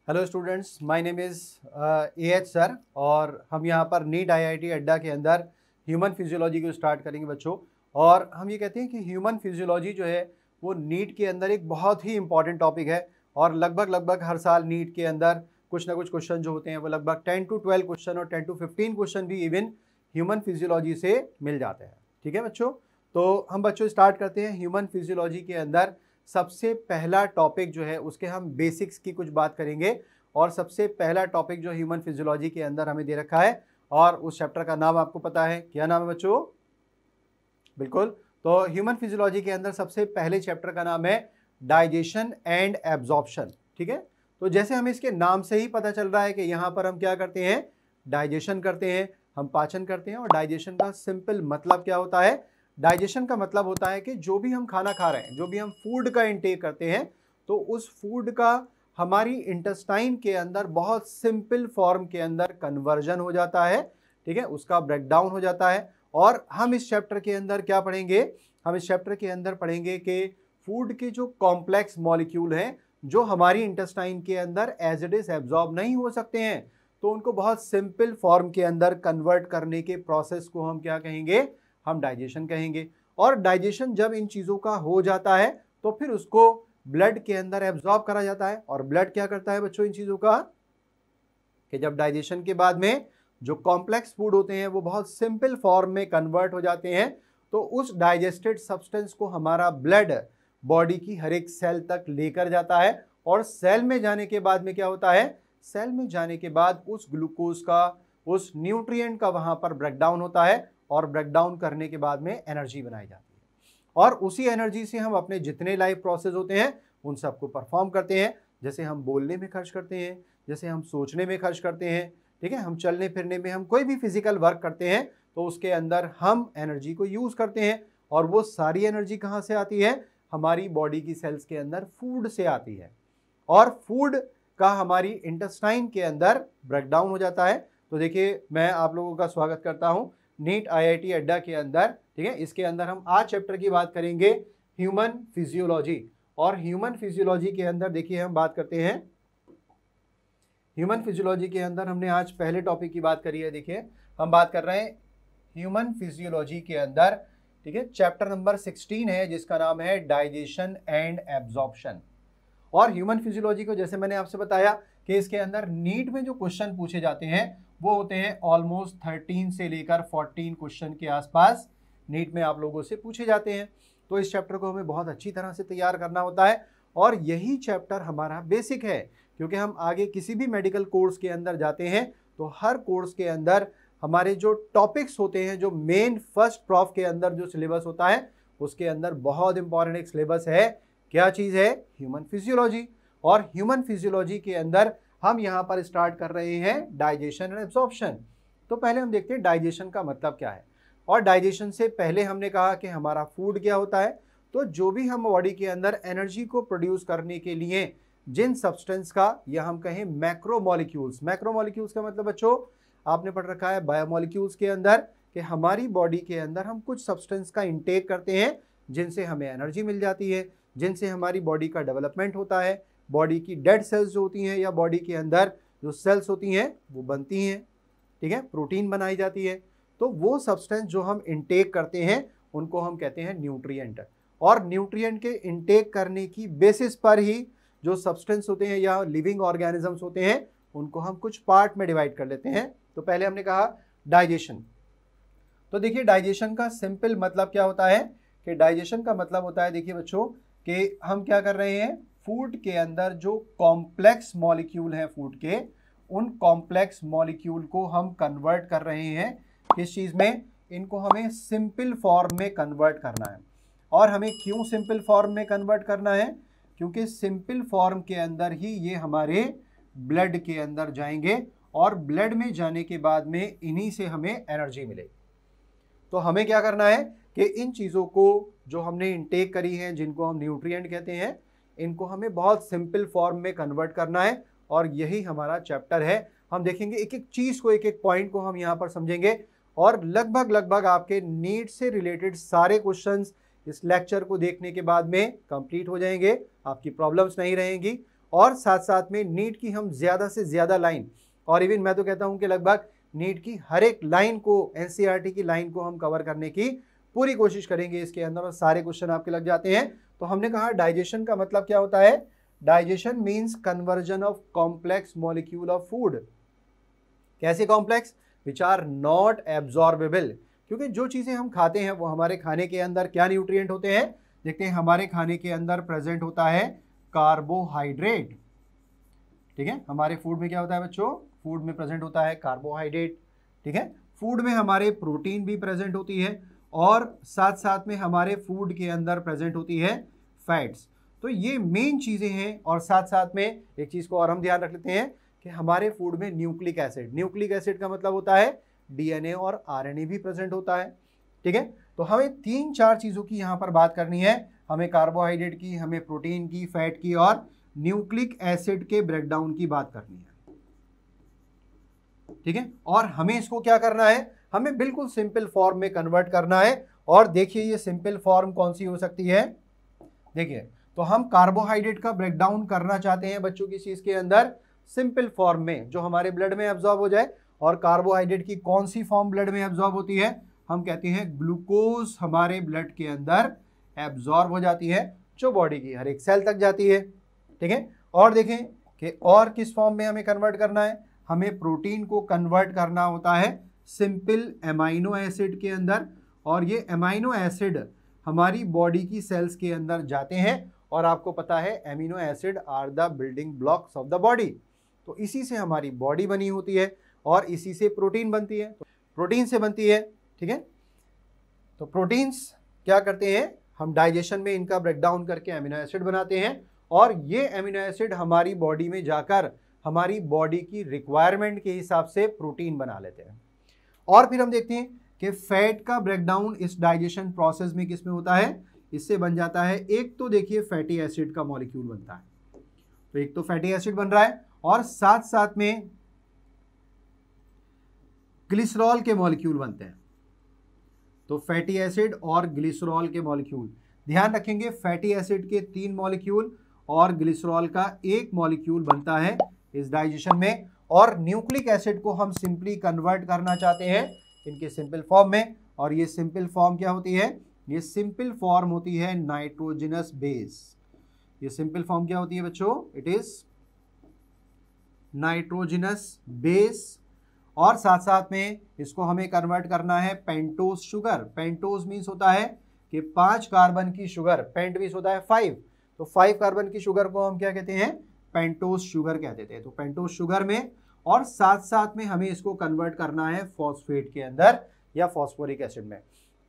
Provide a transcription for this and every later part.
Hello students, my name is AH sir और हम यहाँ पर नीट आईआईटी अड्डा के अंदर ह्यूमन फिजियोलॉजी को स्टार्ट करेंगे बच्चों। और हम ये कहते हैं कि ह्यूमन फिजियोलॉजी जो है वो नीट के अंदर एक बहुत ही इंपॉर्टेंट टॉपिक है और लगभग हर साल नीट के अंदर कुछ ना कुछ क्वेश्चन जो होते हैं वो लगभग 10 to 12 क्वेश्चन और 10 to 15 क्वेश्चन भी इवन ह्यूमन फिजियोलॉजी से मिल जाते हैं। ठीक है बच्चों, तो हम बच्चों स्टार्ट करते हैं। ह्यूमन फिजियोलॉजी के अंदर सबसे पहला टॉपिक जो है उसके हम बेसिक्स की कुछ बात करेंगे और सबसे पहला टॉपिक जो ह्यूमन फिजियोलॉजी के अंदर हमें दे रखा है और उस चैप्टर का नाम आपको पता है, क्या नाम है बच्चों? बिल्कुल, तो ह्यूमन फिजियोलॉजी के अंदर सबसे पहले चैप्टर का नाम है डाइजेशन एंड एब्जॉर्प्शन। ठीक है, तो जैसे हमें इसके नाम से ही पता चल रहा है कि यहाँ पर हम क्या करते हैं, डाइजेशन करते हैं, हम पाचन करते हैं। और डाइजेशन का सिंपल मतलब क्या होता है? डाइजेशन का मतलब होता है कि जो भी हम खाना खा रहे हैं, जो भी हम फूड का इंटेक करते हैं, तो उस फूड का हमारी इंटेस्टाइन के अंदर बहुत सिंपल फॉर्म के अंदर कन्वर्जन हो जाता है। ठीक है, उसका ब्रेकडाउन हो जाता है। और हम इस चैप्टर के अंदर क्या पढ़ेंगे? हम इस चैप्टर के अंदर पढ़ेंगे कि फूड के जो कॉम्प्लेक्स मॉलिक्यूल हैं जो हमारी इंटेस्टाइन के अंदर एज इट इज एब्जॉर्ब नहीं हो सकते हैं, तो उनको बहुत सिंपल फॉर्म के अंदर कन्वर्ट करने के प्रोसेस को हम क्या कहेंगे? हम डाइजेशन कहेंगे। और डाइजेशन जब इन चीज़ों का हो जाता है तो फिर उसको ब्लड के अंदर एब्जॉर्ब करा जाता है। और ब्लड क्या करता है बच्चों इन चीज़ों का? कि जब डाइजेशन के बाद में जो कॉम्प्लेक्स फूड होते हैं वो बहुत सिंपल फॉर्म में कन्वर्ट हो जाते हैं, तो उस डाइजेस्टेड सब्सटेंस को हमारा ब्लड बॉडी की हर एक सेल तक लेकर जाता है। और सेल में जाने के बाद में क्या होता है? सेल में जाने के बाद उस ग्लूकोज का, उस न्यूट्रिएंट का वहां पर ब्रेकडाउन होता है और ब्रेकडाउन करने के बाद में एनर्जी बनाई जाती है। और उसी एनर्जी से हम अपने जितने लाइफ प्रोसेस होते हैं उन सबको परफॉर्म करते हैं। जैसे हम बोलने में खर्च करते हैं, जैसे हम सोचने में खर्च करते हैं, ठीक है, हम चलने फिरने में, हम कोई भी फिजिकल वर्क करते हैं तो उसके अंदर हम एनर्जी को यूज़ करते हैं। और वो सारी एनर्जी कहाँ से आती है? हमारी बॉडी की सेल्स के अंदर फूड से आती है। और फूड का हमारी इंटेस्टाइन के अंदर ब्रेकडाउन हो जाता है। तो देखिए, मैं आप लोगों का स्वागत करता हूँ नीट आईआईटी अड्डा के अंदर। ठीक है, इसके अंदर हम आज चैप्टर की बात करेंगे ह्यूमन फिजियोलॉजी। और ह्यूमन फिजियोलॉजी के अंदर देखिए हम बात करते हैं, ह्यूमन फिजियोलॉजी के अंदर हमने आज पहले टॉपिक की बात करी है। देखिए हम बात कर रहे हैं ह्यूमन फिजियोलॉजी के अंदर, ठीक है, चैप्टर नंबर 16 है जिसका नाम है डाइजेशन एंड एब्जॉर्प्शन। और ह्यूमन फिजियोलॉजी को जैसे मैंने आपसे बताया कि इसके अंदर नीट में जो क्वेश्चन पूछे जाते हैं वो होते हैं ऑलमोस्ट 13 से लेकर 14 क्वेश्चन के आसपास नीट में आप लोगों से पूछे जाते हैं। तो इस चैप्टर को हमें बहुत अच्छी तरह से तैयार करना होता है और यही चैप्टर हमारा बेसिक है, क्योंकि हम आगे किसी भी मेडिकल कोर्स के अंदर जाते हैं तो हर कोर्स के अंदर हमारे जो टॉपिक्स होते हैं, जो मेन फर्स्ट प्रॉफ के अंदर जो सिलेबस होता है उसके अंदर बहुत इंपॉर्टेंट एक सिलेबस है। क्या चीज़ है? Human physiology. और ह्यूमन फिजियोलॉजी के अंदर हम यहाँ पर स्टार्ट कर रहे हैं डाइजेशन एंड एब्जॉर्प्शन। तो पहले हम देखते हैं डाइजेशन का मतलब क्या है। और डाइजेशन से पहले हमने कहा कि हमारा फूड क्या होता है। तो जो भी हम बॉडी के अंदर एनर्जी को प्रोड्यूस करने के लिए जिन सब्सटेंस का, या हम कहें मैक्रोमोलिक्यूल्स, मैक्रोमोलिक्यूल्स का मतलब बच्चों आपने पढ़ रखा है बायोमोलिक्यूल्स के अंदर कि हमारी बॉडी के अंदर हम कुछ सब्सटेंस का इंटेक करते हैं जिनसे हमें एनर्जी मिल जाती है, जिनसे हमारी बॉडी का डेवलपमेंट होता है, बॉडी की डेड सेल्स जो होती हैं या बॉडी के अंदर जो सेल्स होती हैं वो बनती हैं, ठीक है, प्रोटीन बनाई जाती है। तो वो सब्सटेंस जो हम इंटेक करते हैं उनको हम कहते हैं न्यूट्रिएंट। और न्यूट्रिएंट के इंटेक करने की बेसिस पर ही जो सब्सटेंस होते हैं या लिविंग ऑर्गेनिजम्स होते हैं उनको हम कुछ पार्ट में डिवाइड कर लेते हैं। तो पहले हमने कहा डाइजेशन। तो देखिए डाइजेशन का सिंपल मतलब क्या होता है कि डाइजेशन का मतलब होता है, देखिए बच्चों, कि हम क्या कर रहे हैं, फूड के अंदर जो कॉम्प्लेक्स मॉलिक्यूल हैं फूड के, उन कॉम्प्लेक्स मॉलिक्यूल को हम कन्वर्ट कर रहे हैं किस चीज़ में? इनको हमें सिंपल फॉर्म में कन्वर्ट करना है। और हमें क्यों सिंपल फॉर्म में कन्वर्ट करना है? क्योंकि सिंपल फॉर्म के अंदर ही ये हमारे ब्लड के अंदर जाएंगे और ब्लड में जाने के बाद में इन्हीं से हमें एनर्जी मिलेगी। तो हमें क्या करना है कि इन चीज़ों को जो हमने इंटेक करी है, जिनको हम न्यूट्रिएंट कहते हैं, इनको हमें बहुत सिंपल फॉर्म में कन्वर्ट करना है। और यही हमारा चैप्टर है। हम देखेंगे एक एक चीज़ को, एक एक पॉइंट को हम यहाँ पर समझेंगे और लगभग आपके नीट से रिलेटेड सारे क्वेश्चंस इस लेक्चर को देखने के बाद में कंप्लीट हो जाएंगे, आपकी प्रॉब्लम्स नहीं रहेंगी। और साथ साथ में नीट की हम ज़्यादा से ज़्यादा लाइन, और इवन मैं तो कहता हूं कि लगभग नीट की हर एक लाइन को, एनसीईआरटी की लाइन को हम कवर करने की पूरी कोशिश करेंगे इसके अंदर, और सारे क्वेश्चन आपके लग जाते हैं। तो हमने कहा डाइजेशन का मतलब क्या होता है? Digestion means conversion of complex molecule of food. कैसे complex? Which are not absorbable, क्योंकि जो चीज़ें हम खाते हैं वो हमारे खाने के अंदर क्या न्यूट्रिएंट होते हैं? देखते हैं, हमारे खाने के अंदर प्रेजेंट होता है कार्बोहाइड्रेट। ठीक है, हमारे फूड में क्या होता है बच्चों? फूड में प्रेजेंट होता है कार्बोहाइड्रेट। ठीक है, फूड में हमारे प्रोटीन भी प्रेजेंट होती है, और साथ साथ में हमारे फूड के अंदर प्रेजेंट होती है फैट्स। तो ये मेन चीज़ें हैं। और साथ साथ में एक चीज़ को और हम ध्यान रख लेते हैं कि हमारे फूड में न्यूक्लिक एसिड, न्यूक्लिक एसिड का मतलब होता है डीएनए और आरएनए भी प्रेजेंट होता है। ठीक है, तो हमें 3-4 चीज़ों की यहाँ पर बात करनी है। हमें कार्बोहाइड्रेट की, हमें प्रोटीन की, फैट की, और न्यूक्लिक एसिड के ब्रेकडाउन की बात करनी है। ठीक है, और हमें इसको क्या करना है? हमें बिल्कुल सिंपल फॉर्म में कन्वर्ट करना है। और देखिए ये सिंपल फॉर्म कौन सी हो सकती है? देखिए, तो हम कार्बोहाइड्रेट का ब्रेकडाउन करना चाहते हैं बच्चों की चीज के अंदर सिंपल फॉर्म में, जो हमारे ब्लड में एब्जॉर्ब हो जाए। और कार्बोहाइड्रेट की कौन सी फॉर्म ब्लड में एब्जॉर्ब होती है? हम कहते हैं ग्लूकोज हमारे ब्लड के अंदर एब्जॉर्ब हो जाती है, जो बॉडी की हर एक सेल तक जाती है। ठीक है, और देखें कि और किस फॉर्म में हमें कन्वर्ट करना है? हमें प्रोटीन को कन्वर्ट करना होता है सिंपल एमाइनो एसिड के अंदर, और ये एमाइनो एसिड हमारी बॉडी की सेल्स के अंदर जाते हैं। और आपको पता है amino acid are the building blocks of the body. तो इसी से हमारी बॉडी बनी होती है, और इसी से प्रोटीन बनती है, तो प्रोटीन से बनती है। ठीक है, तो प्रोटीन्स क्या करते हैं? हम डाइजेशन में इनका ब्रेकडाउन करके एमिनो एसिड बनाते हैं, और ये एमिनो एसिड हमारी बॉडी में जाकर हमारी बॉडी की रिक्वायरमेंट के हिसाब से प्रोटीन बना लेते हैं। और फिर हम देखते हैं कि फैट का ब्रेकडाउन इस डाइजेशन प्रोसेस में किस में होता है? इससे बन जाता है, एक तो देखिए फैटी एसिड का मॉलिक्यूल बनता है, तो एक तो फैटी एसिड बन रहा है, और साथ साथ में ग्लिसरॉल के मॉलिक्यूल बनते हैं। तो फैटी एसिड और ग्लिसरॉल के मॉलिक्यूल, ध्यान रखेंगे फैटी एसिड के 3 मॉलिक्यूल और ग्लिसरॉल का 1 मॉलिक्यूल बनता है इस डाइजेशन में। और न्यूक्लिक एसिड को हम सिंपली कन्वर्ट करना चाहते हैं इनके सिंपल फॉर्म में, और ये सिंपल फॉर्म क्या होती है? ये सिंपल फॉर्म होती है नाइट्रोजनस बेस। ये सिंपल फॉर्म क्या होती है बच्चों? It is nitrogenous base. और साथ साथ में इसको हमें कन्वर्ट करना है पेंटोज शुगर। पेंटोज मीन्स होता है कि 5 कार्बन की शुगर, पेंट मीन्स होता है 5, तो 5 कार्बन की शुगर को हम क्या कहते हैं? पेंटोज शुगर कहते थे। तो पेंटोज शुगर में, और साथ साथ में हमें इसको कन्वर्ट करना है फॉस्फेट के अंदर या फॉस्फोरिक एसिड में।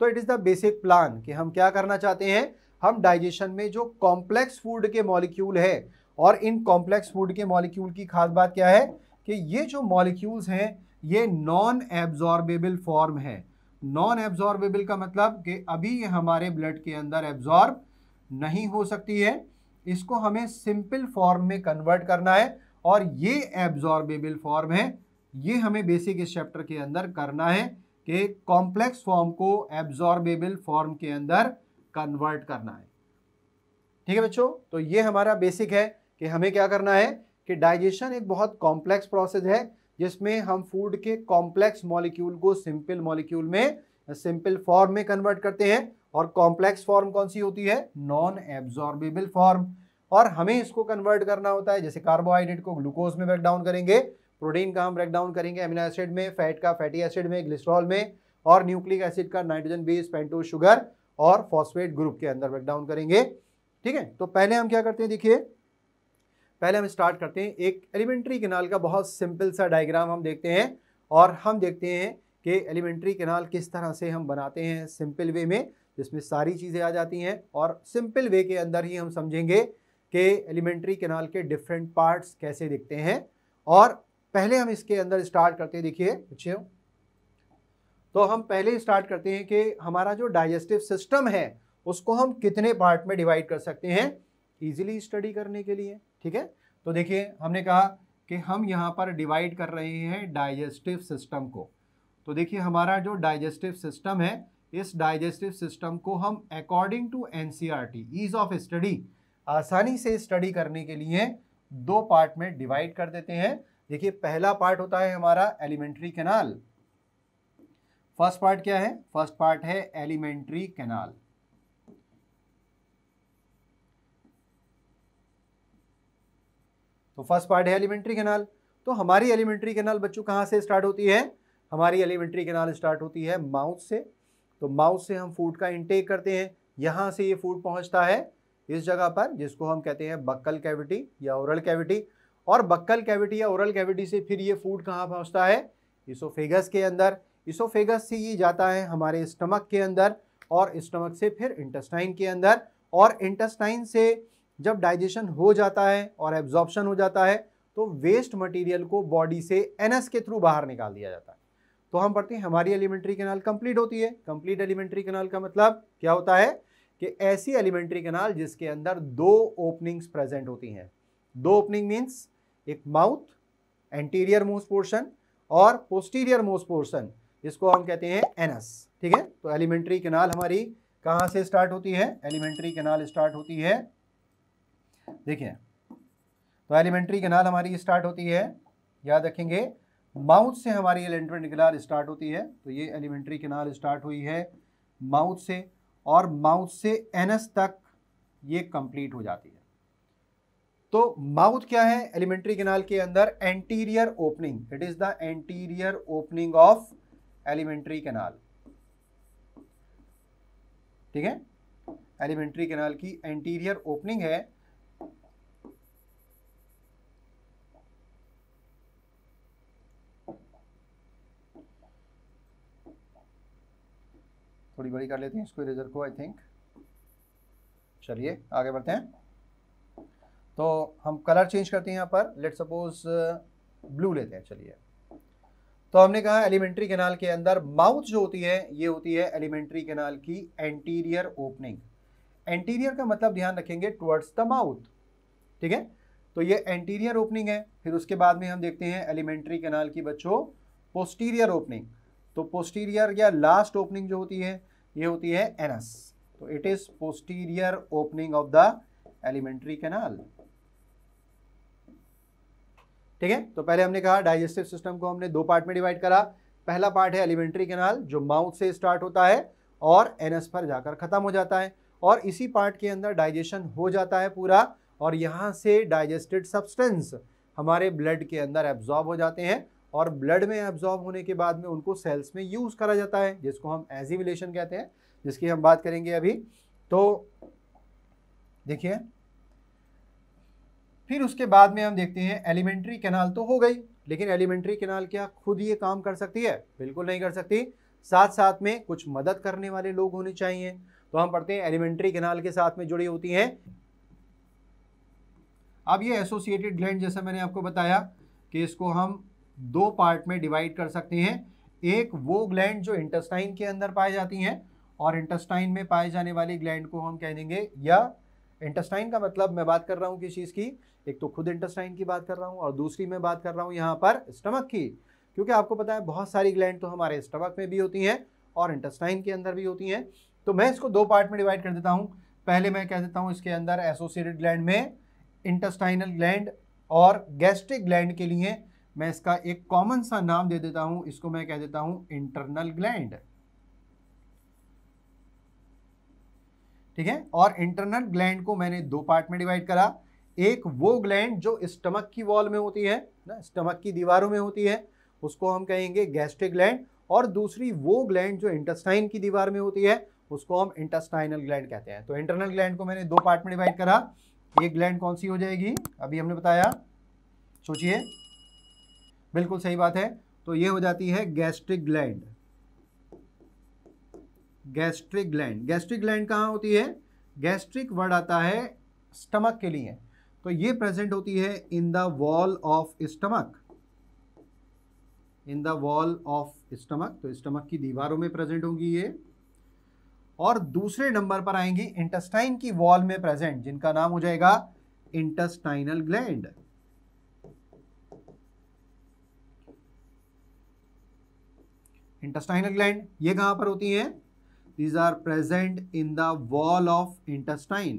तो it is the basic plan कि हम क्या करना चाहते हैं? हम डाइजेशन में जो कॉम्प्लेक्स फूड के मॉलिक्यूल है, और इन कॉम्प्लेक्स फूड के मॉलिक्यूल की खास बात क्या है कि ये जो मॉलिक्यूल्स हैं ये नॉन एब्जॉर्बेबल फॉर्म है। नॉन एब्जॉर्बेबल का मतलब कि अभी ये हमारे ब्लड के अंदर एब्जॉर्ब नहीं हो सकती है, इसको हमें सिंपल फॉर्म में कन्वर्ट करना है, और ये एब्जॉर्बेबल फॉर्म है। ये हमें बेसिक इस चैप्टर के अंदर करना है कि कॉम्प्लेक्स फॉर्म को एब्जॉर्बेबल फॉर्म के अंदर कन्वर्ट करना है। ठीक है बच्चों, तो ये हमारा बेसिक है कि हमें क्या करना है कि डाइजेशन एक बहुत कॉम्प्लेक्स प्रोसेस है, जिसमें हम फूड के कॉम्प्लेक्स मॉलिक्यूल को सिंपल मॉलिक्यूल में, सिंपल फॉर्म में कन्वर्ट करते हैं। और कॉम्प्लेक्स फॉर्म कौन सी होती है? Non absorbable form. और हमें इसको कन्वर्ट करना होता है, जैसे कार्बोहाइड्रेट को ग्लूकोज में ब्रेकडाउन करेंगे, प्रोटीन का हम ब्रेकडाउन करेंगे एमिनो एसिड में, फैट का फैटी एसिड में, ग्लिसरॉल में, और न्यूक्लिक एसिड का नाइट्रोजन बेस, पेंटोज शुगर और फॉस्फेट ग्रुप के अंदर ब्रेकडाउन करेंगे। ठीक है, तो पहले हम क्या करते हैं? देखिए पहले हम स्टार्ट करते हैं, एक एलिमेंट्री कैनाल का बहुत सिंपल सा डायग्राम हम देखते हैं, और हम देखते हैं कि एलिमेंट्री कैनाल किस तरह से हम बनाते हैं सिंपल वे में, जिसमें सारी चीज़ें आ जाती हैं। और सिंपल वे के अंदर ही हम समझेंगे कि एलिमेंट्री कैनाल के डिफरेंट पार्ट्स कैसे दिखते हैं। और पहले हम इसके अंदर स्टार्ट करते हैं, देखिए बच्चों, तो हम पहले स्टार्ट करते हैं कि हमारा जो डाइजेस्टिव सिस्टम है उसको हम कितने पार्ट में डिवाइड कर सकते हैं इजीली स्टडी करने के लिए। ठीक है, तो देखिए हमने कहा कि हम यहाँ पर डिवाइड कर रहे हैं डाइजेस्टिव सिस्टम को। तो देखिए हमारा जो डाइजेस्टिव सिस्टम है, इस डाइजेस्टिव सिस्टम को हम according to NCERT ease of study, आसानी से स्टडी करने के लिए दो पार्ट में डिवाइड कर देते हैं। देखिए पहला पार्ट होता है हमारा एलिमेंट्री कैनाल। फर्स्ट पार्ट क्या है? फर्स्ट पार्ट है एलिमेंट्री कैनाल। तो फर्स्ट पार्ट है एलिमेंट्री कैनाल। तो हमारी एलिमेंट्री कैनाल बच्चों कहाँ से स्टार्ट होती है? हमारी एलिमेंट्री कैनाल स्टार्ट होती है माउथ से। तो माउथ से हम फूड का इंटेक करते हैं, यहाँ से ये फूड पहुँचता है इस जगह पर जिसको हम कहते हैं बक्कल कैविटी या ओरल कैविटी। और बक्कल कैविटी या ओरल कैविटी से फिर ये फूड कहाँ पहुँचता है? इसोफेगस के अंदर। इसोफेगस से ये जाता है हमारे स्टमक के अंदर और स्टमक से फिर इंटेस्टाइन के अंदर। और इंटेस्टाइन से जब डाइजेशन हो जाता है और एब्जॉर्प्शन हो जाता है तो वेस्ट मटेरियल को बॉडी से एनस के थ्रू बाहर निकाल दिया जाता है। तो हम पढ़ते हैं हमारी एलिमेंट्री कैनाल कंप्लीट होती है। कंप्लीट एलिमेंट्री कैनाल का मतलब क्या होता है कि ऐसी एलिमेंट्री कैनाल जिसके अंदर दो ओपनिंग्स प्रेजेंट होती हैं। दो ओपनिंग मीन्स एक माउथ, एंटीरियर मोस्ट पोर्शन, और पोस्टीरियर मोस्ट पोर्शन, जिसको हम कहते हैं एनस। ठीक है, तो एलिमेंट्री कैनाल हमारी कहाँ से स्टार्ट होती है? एलिमेंट्री कैनाल स्टार्ट होती है, देखिए, तो एलिमेंट्री कैनाल हमारी स्टार्ट होती है, याद रखेंगे, माउथ से हमारी एलिमेंट्री कैनाल स्टार्ट होती है। तो ये एलिमेंट्री कैनाल स्टार्ट हुई है माउथ से, और माउथ से एनस तक ये कंप्लीट हो जाती है। तो माउथ क्या है एलिमेंट्री कैनाल के अंदर? Anterior opening. It is the anterior opening of alimentary canal. ठीक है, एलिमेंट्री कैनाल की एंटीरियर ओपनिंग है। थोड़ी बड़ी कर लेते हैं इसको, इरेजर को, आई थिंक। चलिए आगे बढ़ते हैं। तो हम कलर चेंज करते हैं यहाँ पर, लेट सपोज ब्लू लेते हैं। चलिए, तो हमने कहा एलिमेंट्री कैनाल के अंदर माउथ जो होती है ये होती है एलिमेंट्री कैनाल की एंटीरियर ओपनिंग। एंटीरियर का मतलब ध्यान रखेंगे टुवर्ड्स द माउथ। ठीक है, तो ये एंटीरियर ओपनिंग है। फिर उसके बाद में हम देखते हैं एलिमेंट्री कैनाल की बच्चों पोस्टीरियर ओपनिंग। तो पोस्टीरियर या लास्ट ओपनिंग जो होती है ये होती है एनस। तो it is posterior opening of the alimentary canal. ठीक है, तो पहले हमने कहा डाइजेस्टिव सिस्टम को हमने दो पार्ट में डिवाइड करा। पहला पार्ट है एलिमेंट्री कैनाल जो माउथ से स्टार्ट होता है और एनस पर जाकर खत्म हो जाता है, और इसी पार्ट के अंदर डाइजेशन हो जाता है पूरा, और यहाँ से डाइजेस्टेड सब्सटेंस हमारे ब्लड के अंदर एब्जॉर्ब हो जाते हैं, और ब्लड में एब्जॉर्ब होने के बाद में उनको सेल्स में यूज करा जाता है, जिसको हम एजिमिलेशन कहते हैं, जिसकी हम बात करेंगे अभी। तो देखिए, फिर उसके बाद में हम देखते हैं एलिमेंट्री कैनाल तो हो गई, लेकिन एलिमेंट्री कैनाल क्या खुद ये काम कर सकती है? बिल्कुल नहीं कर सकती। साथ साथ में कुछ मदद करने वाले लोग होने चाहिए। तो हम पढ़ते हैं एलिमेंट्री कैनाल के साथ में जुड़ी होती हैं। अब ये एसोसिएटेड ग्लैंड, जैसा मैंने आपको बताया कि इसको हम दो पार्ट में डिवाइड कर सकते हैं। एक वो ग्लैंड जो इंटेस्टाइन के अंदर पाई जाती हैं, और इंटेस्टाइन में पाए जाने वाली ग्लैंड को हम कह देंगे, या इंटेस्टाइन का मतलब मैं बात कर रहा हूँ किस चीज़ की? एक तो खुद इंटेस्टाइन की बात कर रहा हूँ, और दूसरी मैं बात कर रहा हूँ यहाँ पर स्टमक की, क्योंकि आपको पता है बहुत सारी ग्लैंड तो हमारे स्टमक में भी होती हैं और इंटेस्टाइन के अंदर भी होती हैं। तो मैं इसको दो पार्ट में डिवाइड कर देता हूँ। पहले मैं कह देता हूँ इसके अंदर एसोसिएटेड ग्लैंड में इंटेस्टाइनल ग्लैंड और गैस्ट्रिक ग्लैंड के लिए मैं इसका एक कॉमन सा नाम दे देता हूँ, इसको मैं कह देता हूँ इंटरनल ग्लैंड। ठीक है, और इंटरनल ग्लैंड को मैंने दो पार्ट में डिवाइड करा। एक वो ग्लैंड जो स्टमक की वॉल में होती है ना, स्टमक की दीवारों में होती है, उसको हम कहेंगे गैस्ट्रिक ग्लैंड, और दूसरी वो ग्लैंड जो इंटेस्टाइन की दीवार में होती है उसको हम इंटेस्टाइनल ग्लैंड कहते हैं। तो इंटरनल ग्लैंड को मैंने दो पार्ट में डिवाइड करा। ये ग्लैंड कौन सी हो जाएगी? अभी हमने बताया, सोचिए, बिल्कुल सही बात है। तो ये हो जाती है gastric gland. Gastric gland, gastric gland कहाँ होती है? गैस्ट्रिक वर्ड आता है स्टमक के लिए, तो ये प्रेजेंट होती है in the wall of stomach. In the wall of stomach, तो स्टमक की दीवारों में प्रेजेंट होंगी ये। और दूसरे नंबर पर आएंगी इंटेस्टाइन की वॉल में प्रेजेंट, जिनका नाम हो जाएगा इंटेस्टाइनल ग्लैंड। इंटेस्टाइनल ग्लैंड ये कहां पर होती हैं? These are present in the wall of intestine.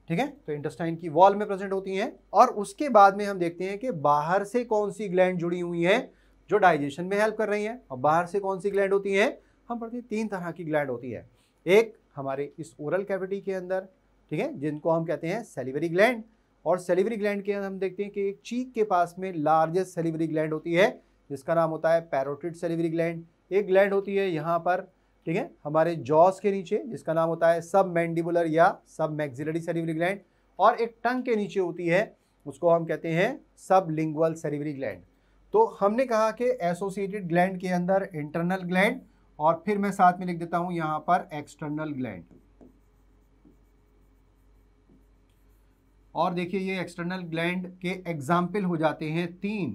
ठीक है, तो इंटेस्टाइन की वॉल में प्रेजेंट होती हैं। और उसके बाद में हम देखते हैं कि बाहर से कौन सी ग्लैंड जुड़ी हुई है जो डाइजेशन में हेल्प कर रही हैं। और बाहर से कौन सी ग्लैंड होती है, हम पढ़ते हैं 3 तरह की ग्लैंड होती है। एक हमारे इस ओरल कैविटी के अंदर, ठीक है, जिनको हम कहते हैं सैलिवरी ग्लैंड। और सैलिवरी ग्लैंड के अंदर हम देखते हैं कि एक चीक के पास में लार्जेस्ट सैलिवरी ग्लैंड होती है जिसका नाम होता है पैरोटिड सैलिवरी ग्लैंड। एक ग्लैंड होती है यहाँ पर, ठीक है, हमारे जॉस के नीचे, जिसका नाम होता है सब मैंडिबुलर या सब मैक्सिलरी सैलिवरी ग्लैंड। और एक टंग के नीचे होती है, उसको हम कहते हैं सब लिंगुअल सैलिवरी ग्लैंड। तो हमने कहा कि एसोसिएटेड ग्लैंड के अंदर इंटरनल ग्लैंड, और फिर मैं साथ में लिख देता हूं यहां पर एक्सटर्नल ग्लैंड। और देखिए ये एक्सटर्नल ग्लैंड के एग्जाम्पल हो जाते हैं 3।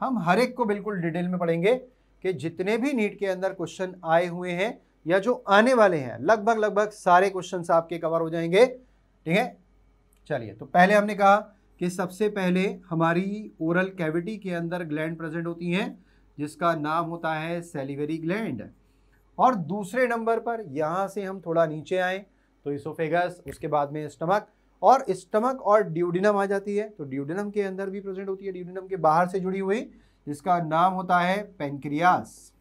हम हर एक को बिल्कुल डिटेल में पढ़ेंगे कि जितने भी नीट के अंदर क्वेश्चन आए हुए हैं या जो आने वाले हैं, लगभग सारे क्वेश्चंस आपके कवर हो जाएंगे, ठीक है। चलिए, तो पहले हमने कहा कि सबसे पहले हमारी ओरल कैविटी के अंदर ग्लैंड प्रेजेंट होती हैं जिसका नाम होता है सैलिवरी ग्लैंड। और दूसरे नंबर पर यहां से हम थोड़ा नीचे आए तो इसोफेगस, उसके बाद में स्टमक, और स्टमक और ड्यूडिनम आ जाती है। तो ड्यूडिनम के अंदर भी प्रेजेंट होती है, ड्यूडिनम के बाहर से जुड़ी हुई, जिसका नाम होता है पेनक्रियास।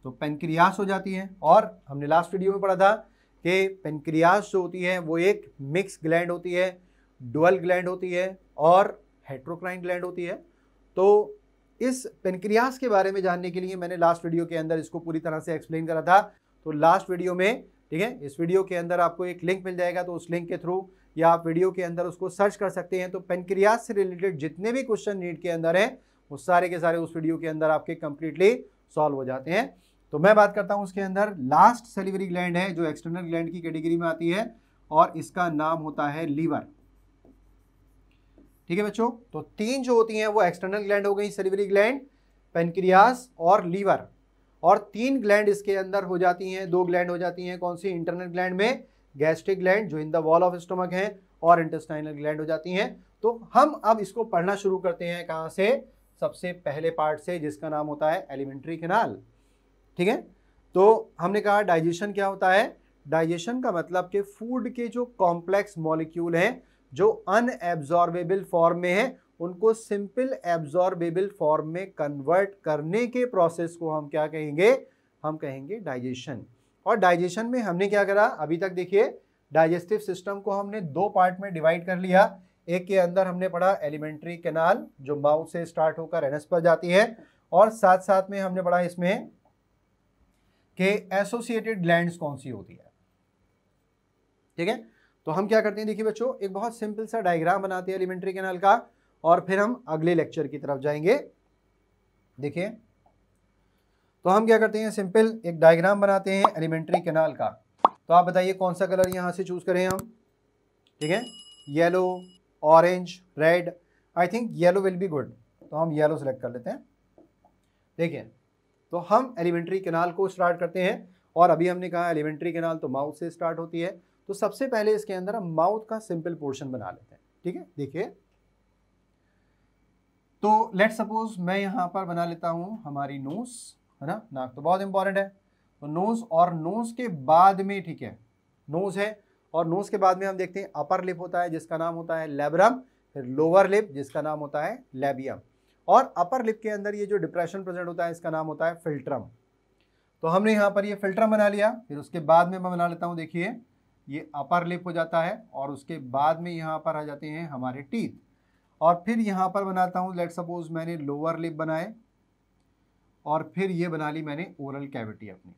तो पेनक्रियास हो जाती है। और हमने लास्ट वीडियो में पढ़ा था कि पेनक्रियास जो होती है वो एक मिक्स ग्लैंड होती है, डुअल ग्लैंड होती है और हेट्रोक्राइन ग्लैंड होती है। तो इस पेनक्रियास के बारे में जानने के लिए मैंने लास्ट वीडियो के अंदर इसको पूरी तरह से एक्सप्लेन करा था। तो लास्ट वीडियो में, ठीक है, इस वीडियो के अंदर आपको एक लिंक मिल जाएगा, तो उस लिंक के थ्रू या आप वीडियो के अंदर उसको सर्च कर सकते हैं। तो पेनक्रियास से रिलेटेड जितने भी क्वेश्चन नीट के अंदर हैं वो सारे के सारे उस वीडियो के अंदर आपके कंप्लीटली सॉल्व हो जाते हैं। तो मैं बात करता हूं उसके अंदर लास्ट सैलिवरी ग्लैंड है जो एक्सटर्नल ग्लैंड की कैटेगरी में आती है, और इसका नाम होता है लीवर। ठीक है बच्चों, तो 3 जो होती हैं वो एक्सटर्नल ग्लैंड हो गई, सैलिवरी ग्लैंड, पेनक्रियास और लीवर। और 3 ग्लैंड इसके अंदर हो जाती हैं, 2 ग्लैंड हो जाती हैं, कौन सी, इंटरनल ग्लैंड में गैस्ट्रिक ग्लैंड जो in the wall of stomach है, और इंटेस्टाइनल ग्लैंड हो जाती हैं। तो हम अब इसको पढ़ना शुरू करते हैं कहां से, सबसे पहले पार्ट से, जिसका नाम होता है एलिमेंट्री कैनाल। ठीक है, तो हमने कहा डाइजेशन क्या होता है। डाइजेशन का मतलब कि फूड के जो कॉम्प्लेक्स मॉलिक्यूल हैं जो अनएब्जॉर्बेबल फॉर्म में है उनको सिंपल एब्जॉर्बेबल फॉर्म में कन्वर्ट करने के प्रोसेस को हम क्या कहेंगे, हम कहेंगे डाइजेशन। और डाइजेशन में हमने क्या करा, अभी तक देखिए डाइजेस्टिव सिस्टम को हमने 2 पार्ट में डिवाइड कर लिया। एक के अंदर हमने पढ़ा एलिमेंट्री कैनाल जो माउथ से स्टार्ट होकर एनस पर जाती है, और साथ साथ में हमने पढ़ा इसमें कि एसोसिएटेड ग्लैंड्स कौन सी होती है। ठीक है, तो हम क्या करते हैं, देखिए बच्चों, एक बहुत सिंपल सा डायग्राम बनाते हैं एलिमेंट्री कैनाल का, और फिर हम अगले लेक्चर की तरफ जाएंगे। देखिए, तो हम क्या करते हैं, सिंपल एक डायग्राम बनाते हैं एलिमेंट्री कैनाल का। तो आप बताइए कौन सा कलर यहां से चूज करें हम। ठीक है, yellow, orange, red, I think yellow will be good, तो हम येलो सेलेक्ट कर लेते हैं। देखिए, तो हम एलिमेंट्री कैनाल को स्टार्ट करते हैं, और अभी हमने कहा एलिमेंट्री कैनाल तो माउथ से स्टार्ट होती है। तो सबसे पहले इसके अंदर हम माउथ का सिंपल पोर्शन बना लेते हैं। ठीक है, देखिए, तो लेट सपोज मैं यहां पर बना लेता हूं हमारी नोज, है ना, नाक तो बहुत इंपॉर्टेंट है। तो नोज, और नोज के बाद में, ठीक है, नोज है, और नोज के बाद में हम देखते हैं अपर लिप होता है जिसका नाम होता है लेब्रम, फिर लोअर लिप जिसका नाम होता है लेबियम, और अपर लिप के अंदर ये जो डिप्रेशन प्रेजेंट होता है इसका नाम होता है फिल्ट्रम। तो हमने यहाँ पर ये फिल्ट्रम बना लिया। फिर उसके बाद में मैं बना लेता हूँ, देखिए ये अपर लिप हो जाता है, और उसके बाद में यहाँ पर आ जाते हैं हमारे टीथ, और फिर यहाँ पर बनाता हूँ, लेट सपोज मैंने लोअर लिप बनाए, और फिर ये बना ली मैंने ओरल कैविटी अपनी।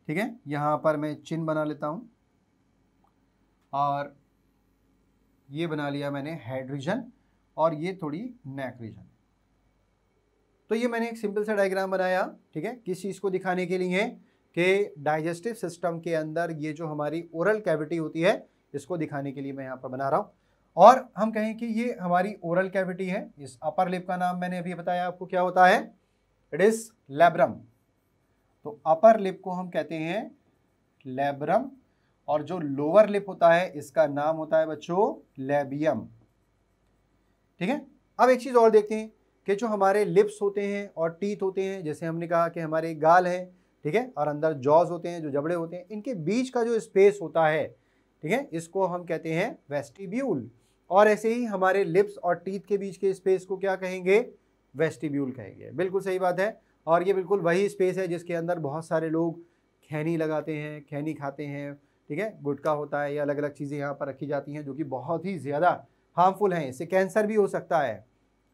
ठीक है, यहाँ पर मैं चिन बना लेता हूँ, और ये बना लिया मैंने हेड रीजन, और ये थोड़ी नेक रीजन। तो ये मैंने एक सिंपल सा डायग्राम बनाया। ठीक है, किस चीज़ को दिखाने के लिए कि डाइजेस्टिव सिस्टम के अंदर ये जो हमारी ओरल कैविटी होती है इसको दिखाने के लिए मैं यहाँ पर बना रहा हूँ। और हम कहें कि ये हमारी ओरल कैविटी है। इस अपर लिप का नाम मैंने अभी बताया आपको क्या होता है, इट इज लेब्रम। तो अपर लिप को हम कहते हैं लेब्रम, और जो लोअर लिप होता है इसका नाम होता है बच्चों लेबियम। ठीक है, अब एक चीज़ और देखते हैं कि जो हमारे लिप्स होते हैं और टीथ होते हैं, जैसे हमने कहा कि हमारे गाल हैं ठीक है, और अंदर जॉज होते हैं, जो जबड़े होते हैं, इनके बीच का जो स्पेस होता है, ठीक है, इसको हम कहते हैं वेस्टिब्यूल। और ऐसे ही हमारे लिप्स और टीथ के बीच के स्पेस को क्या कहेंगे, वेस्टिब्यूल कहेंगे। बिल्कुल सही बात है। और ये बिल्कुल वही स्पेस है जिसके अंदर बहुत सारे लोग खैनी लगाते हैं, खैनी खाते हैं, ठीक है, गुटखा होता है, या अलग अलग चीज़ें यहाँ पर रखी जाती हैं जो कि बहुत ही ज़्यादा हार्मफुल हैं, इससे कैंसर भी हो सकता है।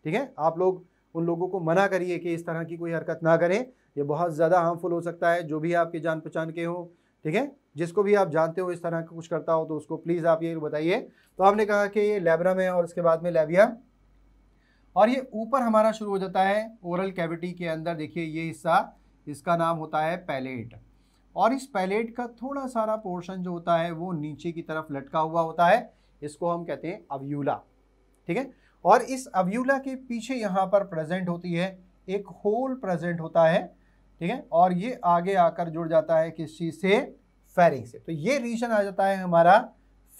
ठीक है, आप लोग उन लोगों को मना करिए कि इस तरह की कोई हरकत ना करें, ये बहुत ज़्यादा हार्मफुल हो सकता है। जो भी आपके जान पहचान के हो, ठीक है, जिसको भी आप जानते हो इस तरह का कुछ करता हो, तो उसको प्लीज़ आप ये बताइए। तो हमने कहा कि ये लैब्रम है और उसके बाद में लैबिया, और ये ऊपर हमारा शुरू हो जाता है ओरल कैविटी के अंदर। देखिए ये हिस्सा, इसका नाम होता है पैलेट, और इस पैलेट का थोड़ा सारा पोर्शन जो होता है वो नीचे की तरफ लटका हुआ होता है, इसको हम कहते हैं अव्यूला। ठीक है, और इस अव्यूला के पीछे यहाँ पर प्रेजेंट होती है एक होल प्रेजेंट होता है, ठीक है, और ये आगे आकर जुड़ जाता है किस चीज़ से, फेरिंग्स से। तो ये रीजन आ जाता है हमारा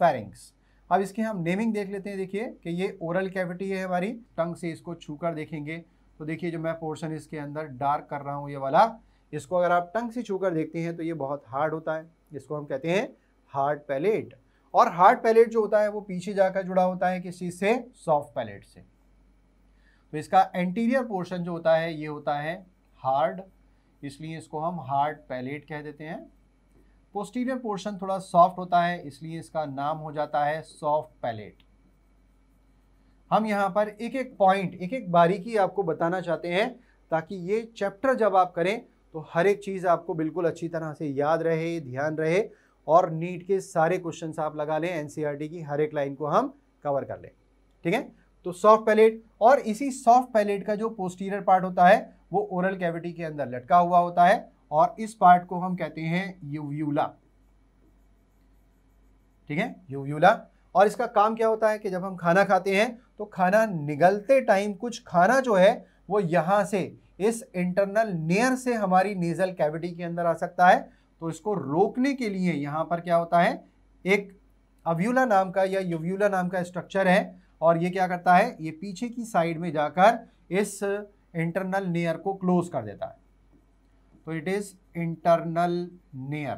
फेरिंग्स। अब इसकी हम नेमिंग देख लेते हैं। देखिए कि ये ओरल कैविटी है हमारी, टंग से इसको छूकर देखेंगे तो देखिए जो मैं पोर्शन इसके अंदर डार्क कर रहा हूँ ये वाला, इसको अगर आप टंग से छूकर देखते हैं तो ये बहुत हार्ड होता है, इसको हम कहते हैं हार्ड पैलेट। और हार्ड पैलेट जो होता है वो पीछे जाकर जुड़ा होता है किस चीज़ से, सॉफ्ट पैलेट से। तो इसका एंटीरियर पोर्शन जो होता है ये होता है हार्ड, इसलिए इसको हम हार्ड पैलेट कह देते हैं। पोस्टीरियर पोर्शन थोड़ा सॉफ्ट होता है, इसलिए इसका नाम हो जाता है सॉफ्ट पैलेट। हम यहाँ पर एक एक पॉइंट, एक एक बारीकी आपको बताना चाहते हैं ताकि ये चैप्टर जब आप करें तो हर एक चीज़ आपको बिल्कुल अच्छी तरह से याद रहे, ध्यान रहे, और नीट के सारे क्वेश्चंस आप लगा लें, एनसीईआरटी की हर एक लाइन को हम कवर कर लें। ठीक है, तो सॉफ्ट पैलेट, और इसी सॉफ्ट पैलेट का जो पोस्टीरियर पार्ट होता है वो ओरल कैविटी के अंदर लटका हुआ होता है, और इस पार्ट को हम कहते हैं यूव्यूला। ठीक है, यूव्यूला। और इसका काम क्या होता है कि जब हम खाना खाते हैं तो खाना निगलते टाइम कुछ खाना जो है वो यहाँ से इस इंटरनल नेयर से हमारी नेजल कैविटी के अंदर आ सकता है। तो इसको रोकने के लिए यहाँ पर क्या होता है, एक अव्यूला नाम का या यूव्यूला नाम का स्ट्रक्चर है, और ये क्या करता है, ये पीछे की साइड में जाकर इस इंटरनल नेयर को क्लोज कर देता है। तो इट इज इंटरनल नेयर।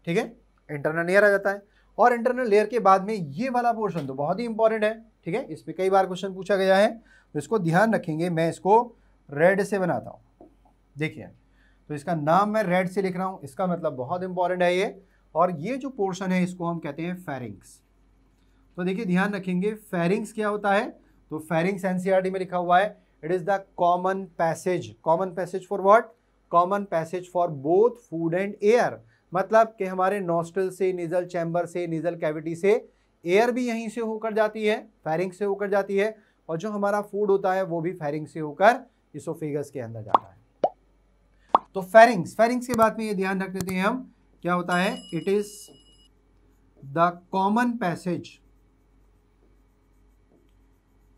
ठीक है, इंटरनल लेयर आ जाता है, और इंटरनल लेयर के बाद में ये वाला पोर्शन तो बहुत ही इंपॉर्टेंट है। ठीक है, इस पे कई बार क्वेश्चन पूछा गया है, तो इसको ध्यान रखेंगे। मैं इसको रेड से बनाता हूँ, देखिए, तो इसका नाम मैं रेड से लिख रहा हूँ, इसका मतलब बहुत इंपॉर्टेंट है ये। और ये जो पोर्शन है इसको हम कहते हैं फेरिंग्स। तो देखिए ध्यान रखेंगे, फेरिंग्स क्या होता है, तो फेरिंग्स एनसीईआरटी में लिखा हुआ है, it is the common passage. Common passage for what, common passage for both food and air. मतलब कि हमारे नॉस्ट्रल से, नेजल चैम्बर से, नेजल कैविटी से एयर भी यहीं से होकर जाती है, फेरिंग्स से होकर जाती है, और जो हमारा फूड होता है वो भी फेरिंग्स से होकर इसोफेगस के अंदर जाता है। तो फेरिंग्स, फेरिंग्स के बाद में ये ध्यान रख देते हैं हम, क्या होता है, it is the common passage,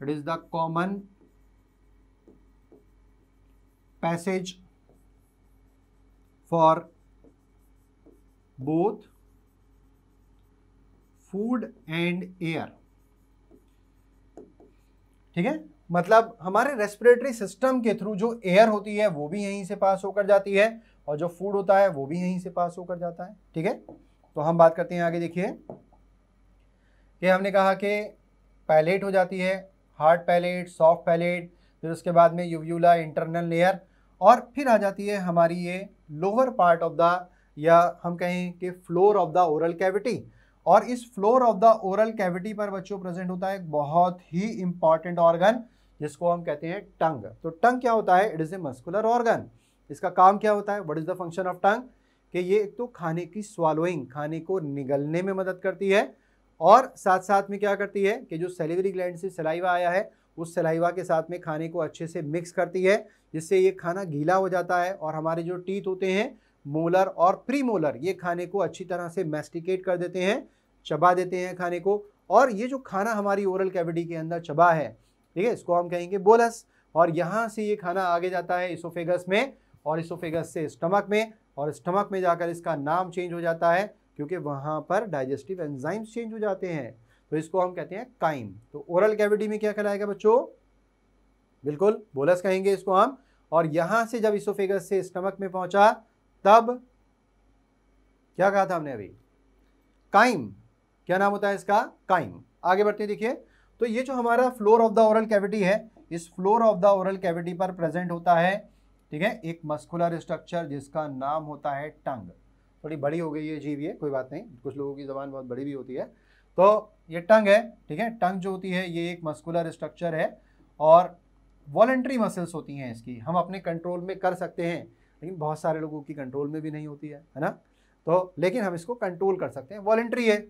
it is the common passage for both food and air. ठीक है, मतलब हमारे रेस्पिरेटरी सिस्टम के थ्रू जो एयर होती है वो भी यहीं से पास होकर जाती है, और जो फूड होता है वो भी यहीं से पास होकर जाता है। ठीक है, तो हम बात करते हैं आगे। देखिए कि हमने कहा कि पैलेट हो जाती है, हार्ड पैलेट, सॉफ्ट पैलेट, फिर उसके बाद में यूव्यूला, इंटरनल लेयर, और फिर आ जाती है हमारी ये लोअर पार्ट ऑफ द, या हम कहें कि floor of the oral cavity. और इस floor of the oral cavity पर बच्चों प्रेजेंट होता है एक बहुत ही इंपॉर्टेंट ऑर्गन जिसको हम कहते हैं टंग। तो टंग क्या होता है, it is a muscular organ. इसका काम क्या होता है, what is the function of tongue, कि ये एक तो खाने की स्वालोइंग, खाने को निगलने में मदद करती है, और साथ साथ में क्या करती है कि जो सैलिवरी ग्लैंड से सलाइवा आया है उस सलाइवा के साथ में खाने को अच्छे से मिक्स करती है, जिससे ये खाना गीला हो जाता है, और हमारे जो टीथ होते हैं मोलर और प्री मोलर, ये खाने को अच्छी तरह से मैस्टिकेट कर देते हैं, चबा देते हैं खाने को। और ये जो खाना हमारी ओरल कैविटी के अंदर चबा है, ठीक है, इसको हम कहेंगे बोलस, और यहाँ से ये खाना आगे जाता है इसोफेगस में, और इसोफेगस से स्टमक में, और स्टमक में जाकर इसका नाम चेंज हो जाता है क्योंकि वहाँ पर डाइजेस्टिव एंजाइम्स चेंज हो जाते हैं, तो इसको हम कहते हैं काइम। तो ओरल कैविटी में क्या कहलाएगा बच्चों, बिल्कुल बोलस कहेंगे इसको हम। और यहां से जब इसोफेगस से स्टमक में पहुंचा तब क्या कहा था हमने अभी, काइम। क्या नाम होता है इसका, काइम। आगे बढ़ते हैं, देखिए तो ये जो हमारा floor of the oral cavity है, इस floor of the oral cavity पर प्रेजेंट होता है, ठीक है, एक मस्कुलर स्ट्रक्चर जिसका नाम होता है टंग। थोड़ी बड़ी हो गई है जीभ, ये कोई बात नहीं, कुछ लोगों की जबान बहुत बड़ी भी होती है। तो ये टंग है, ठीक है, टंग जो होती है ये एक मस्कुलर स्ट्रक्चर है और वॉलेंट्री मसल्स होती हैं इसकी, हम अपने कंट्रोल में कर सकते हैं, लेकिन बहुत सारे लोगों की कंट्रोल में भी नहीं होती है ना, तो लेकिन हम इसको कंट्रोल कर सकते हैं, वॉलेंट्री है।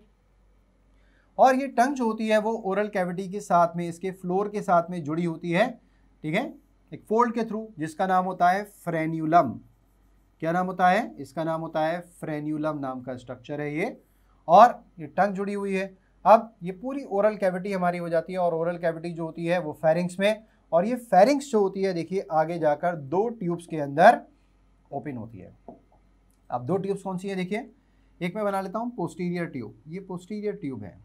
और ये टंग जो होती है वो ओरल कैविटी के साथ में, इसके फ्लोर के साथ में जुड़ी होती है, ठीक है, एक फोल्ड के थ्रू, जिसका नाम होता है फ्रेन्यूलम। क्या नाम होता है इसका, नाम होता है फ्रेन्यूलम नाम का स्ट्रक्चर है ये, और ये टंग जुड़ी हुई है। अब ये पूरी ओरल कैविटी हमारी हो जाती है, और ओरल कैविटी जो होती है वो फेरिंक्स में, और ये फेरिंक्स जो होती है देखिए आगे जाकर दो ट्यूब्स के अंदर ओपन होती है। अब दो ट्यूब्स कौन सी है, देखिए एक मैं बना लेता हूँ पोस्टीरियर ट्यूब, ये पोस्टीरियर ट्यूब है,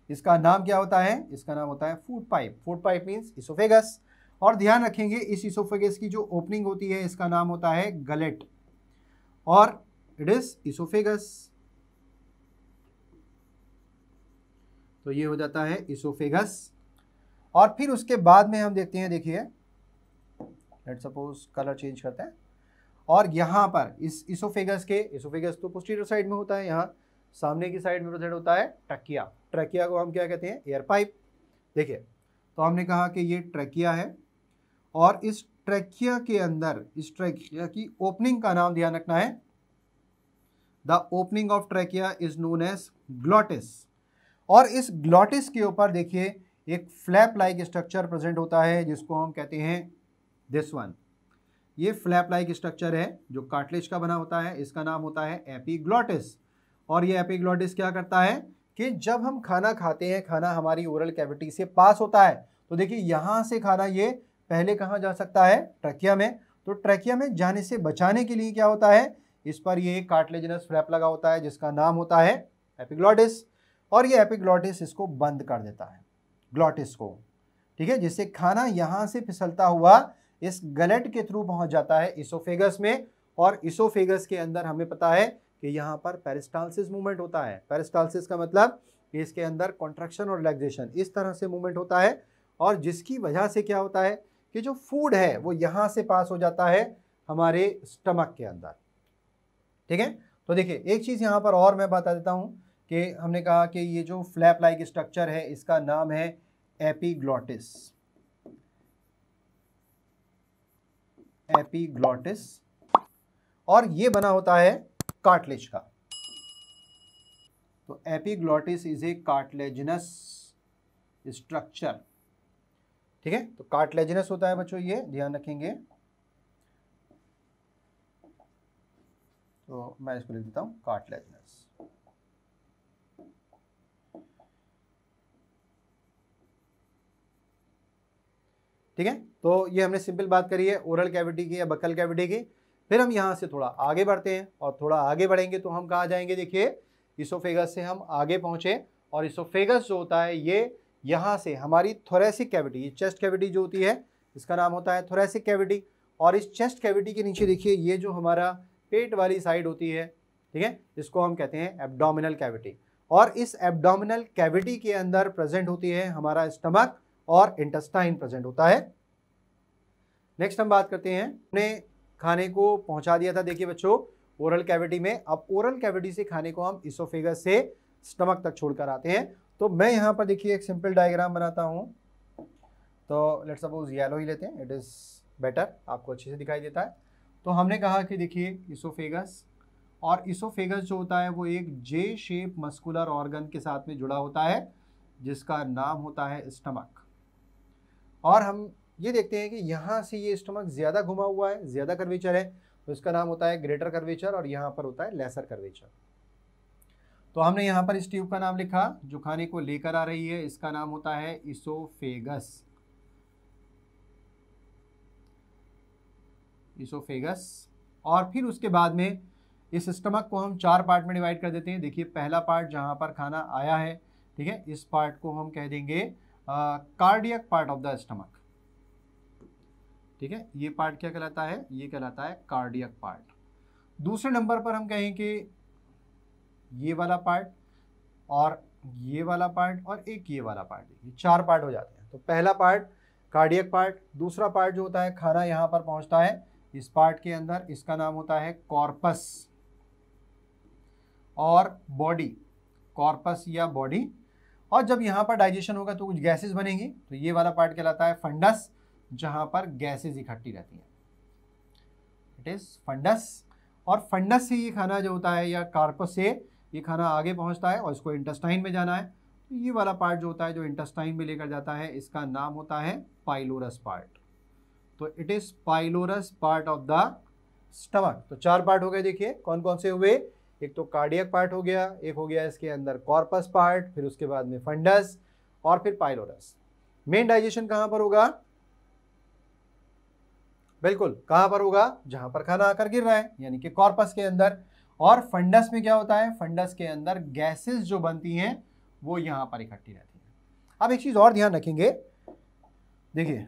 इसका नाम क्या होता है, इसका नाम होता है food pipe. Food pipe means oesophagus. और ध्यान रखेंगे इस इसोफेगस की जो ओपनिंग होती है इसका नाम होता है गलेट, और इट इज इसोफेगस। तो ये हो जाता है इसोफेगस। और फिर उसके बाद में हम देखते हैं, देखिए लेट्स सपोज कलर चेंज करते हैं, और यहाँ पर इस इसोफेगस के, इसोफेगस तो पोस्टीरियर साइड में होता है, यहाँ सामने की साइड में प्रेजेंट होता है ट्रैकिया। ट्रैकिया को हम क्या कहते हैं, एयर पाइप। देखिए तो हमने कहा कि ये ट्रैकिया है, और इस ट्रैकिया के अंदर, इस ट्रैकिया की ओपनिंग का नाम ध्यान रखना है, the opening of trachea is known as glottis. और इस ग्लॉटिस के ऊपर देखिए एक फ्लैप लाइक स्ट्रक्चर प्रेजेंट होता है जिसको हम कहते हैं दिस वन। ये फ्लैप लाइक स्ट्रक्चर है जो कार्टिलेज का बना होता है, इसका नाम होता है एपिग्लॉटिस। और ये एपिग्लॉटिस क्या करता है कि जब हम खाना खाते हैं, खाना हमारी ओरल कैविटी से पास होता है, तो देखिए यहाँ से खाना ये पहले कहाँ जा सकता है, ट्रैकिया में। तो ट्रैकिया में जाने से बचाने के लिए क्या होता है, इस पर ये कार्टिलेजिनस फ्लैप लगा होता है जिसका नाम होता है एपिग्लॉटिस, और ये एपिग्लॉटिस इसको बंद कर देता है, ग्लॉटिस को, ठीक है, जिससे खाना यहाँ से फिसलता हुआ इस गलेट के थ्रू पहुंच जाता है इसोफेगस में। और इसोफेगस के अंदर हमें पता है कि यहाँ पर पेरिस्टाल्सिस मूवमेंट होता है। पेरिस्टाल्सिस का मतलब कि इसके अंदर कॉन्ट्रैक्शन और रिलैक्सेशन इस तरह से मूवमेंट होता है, और जिसकी वजह से क्या होता है कि जो फूड है वो यहाँ से पास हो जाता है हमारे स्टमक के अंदर, ठीक है। तो देखिए एक चीज़ यहाँ पर और मैं बता देता हूँ कि हमने कहा कि ये जो फ्लैप लाइक स्ट्रक्चर है इसका नाम है एपिग्लॉटिस। एपिग्लॉटिस, और ये बना होता है कार्टिलेज का। तो epiglottis is a cartilaginous structure, ठीक है। तो कार्टिलेजिनस होता है बच्चों, ये ध्यान रखेंगे। तो मैं इसको लिख देता हूं कार्टिलेजिनस, ठीक है। तो ये हमने सिंपल बात करी है ओरल कैविटी की या बक्कल कैविटी की। फिर हम यहाँ से थोड़ा आगे बढ़ते हैं, और थोड़ा आगे बढ़ेंगे तो हम कहाँ जाएंगे, देखिए इसोफेगस से हम आगे पहुँचे, और इसोफेगस जो होता है ये यहाँ से हमारी थोरेसिक कैविटी, ये चेस्ट कैविटी जो होती है इसका नाम होता है थोरेसिक कैविटी। और इस चेस्ट कैविटी के नीचे देखिए ये जो हमारा पेट वाली साइड होती है, ठीक है, इसको हम कहते हैं एब्डोमिनल कैविटी। और इस एब्डोमिनल कैविटी के अंदर प्रेजेंट होती है हमारा स्टमक और इंटेस्टाइन प्रेजेंट होता है। नेक्स्ट हम बात करते हैं, हमने खाने को पहुंचा दिया था देखिए बच्चों ओरल कैविटी में। अब ओरल कैविटी से खाने को हम इसोफेगस से स्टमक तक छोड़कर आते हैं। तो मैं यहाँ पर देखिए एक सिंपल डायग्राम बनाता हूँ। तो लेट्स सपोज येलो ही लेते हैं, इट इज़ बेटर, आपको अच्छे से दिखाई देता है। तो हमने कहा कि देखिए इसोफेगस, और इसोफेगस जो होता है वो एक जे शेप मस्कुलर ऑर्गन के साथ में जुड़ा होता है जिसका नाम होता है स्टमक। और हम ये देखते हैं कि यहाँ से ये स्टमक ज़्यादा घुमा हुआ है, ज़्यादा कर्वेचर है, तो इसका नाम होता है ग्रेटर कर्वेचर, और यहाँ पर होता है लेसर कर्वेचर। तो हमने यहाँ पर इस ट्यूब का नाम लिखा जो खाने को लेकर आ रही है, इसका नाम होता है इसोफेगस। इसोफेगस। और फिर उसके बाद में इस स्टमक को हम चार पार्ट में डिवाइड कर देते हैं। देखिए पहला पार्ट जहाँ पर खाना आया है, ठीक है, इस पार्ट को हम कह देंगे cardiac part of the stomach. ठीक है, ये पार्ट क्या कहलाता है, ये कहलाता है कार्डियक पार्ट। दूसरे नंबर पर हम कहें कि ये वाला पार्ट और ये वाला पार्ट और एक ये वाला पार्ट, ये 4 पार्ट हो जाते हैं। तो पहला पार्ट कार्डियक पार्ट, दूसरा पार्ट जो होता है खाना यहाँ पर पहुँचता है इस पार्ट के अंदर, इसका नाम होता है कॉर्पस, और बॉडी, कॉर्पस या बॉडी। और जब यहाँ पर डाइजेशन होगा तो कुछ गैसेस बनेंगी, तो ये वाला पार्ट कहलाता है फंडस, जहाँ पर गैसेस इकट्ठी रहती हैं, इट इज फंडस। और फंडस से ये खाना जो होता है या कार्पस से ये खाना आगे पहुँचता है और इसको इंटेस्टाइन में जाना है। तो ये वाला पार्ट जो होता है जो इंटेस्टाइन में लेकर जाता है, इसका नाम होता है पाइलोरस पार्ट। तो it is pylorus part of the stomach. तो 4 पार्ट हो गए, देखिए कौन कौन से हुए, एक तो कार्डियक पार्ट हो गया, एक हो गया इसके अंदर कॉर्पस पार्ट, फिर उसके बाद में फंडस और फिर पाइलोरस। मेन डाइजेशन कहाँ पर होगा, बिल्कुल कहाँ पर होगा, जहाँ पर खाना आकर गिर रहा है, यानी कि कॉर्पस के अंदर। और फंडस में क्या होता है, फंडस के अंदर गैसेस जो बनती हैं वो यहाँ पर इकट्ठी रहती हैं। अब एक चीज़ और ध्यान रखेंगे, देखिए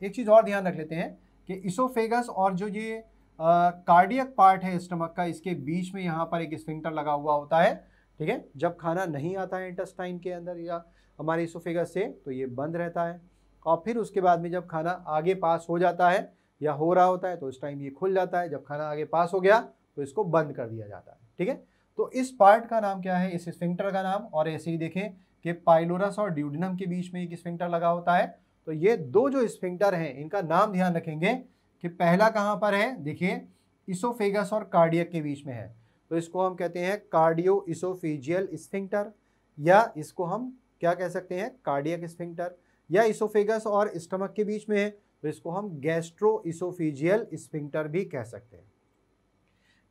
एक चीज़ और ध्यान रख लेते हैं कि इसोफेगस और जो ये कार्डियक पार्ट है स्टमक का, इसके बीच में यहाँ पर एक स्फिंक्टर लगा हुआ होता है। ठीक है, जब खाना नहीं आता है इंटेस्टाइन के अंदर या हमारे इसोफेगस से तो ये बंद रहता है, और फिर उसके बाद में जब खाना आगे पास हो जाता है या हो रहा होता है तो उस टाइम ये खुल जाता है। जब खाना आगे पास हो गया तो इसको बंद कर दिया जाता है। ठीक है, तो इस पार्ट का नाम क्या है, इस स्फिंक्टर का नाम। और ऐसे ही देखें कि पाइलोरस और ड्यूडेनम के बीच में एक स्फिंक्टर लगा होता है। तो ये दो जो स्फिंक्टर हैं इनका नाम ध्यान रखेंगे कि पहला कहाँ पर है, देखिए इसोफेगस और कार्डियक के बीच में है, तो इसको हम कहते हैं कार्डियो इसोफेजियल स्फिंक्टर, या इसको हम क्या कह सकते हैं, कार्डियक स्फिंक्टर। या इसोफेगस और स्टमक के बीच में है तो इसको हम गैस्ट्रो इसोफेजियल स्फिंक्टर भी कह सकते हैं।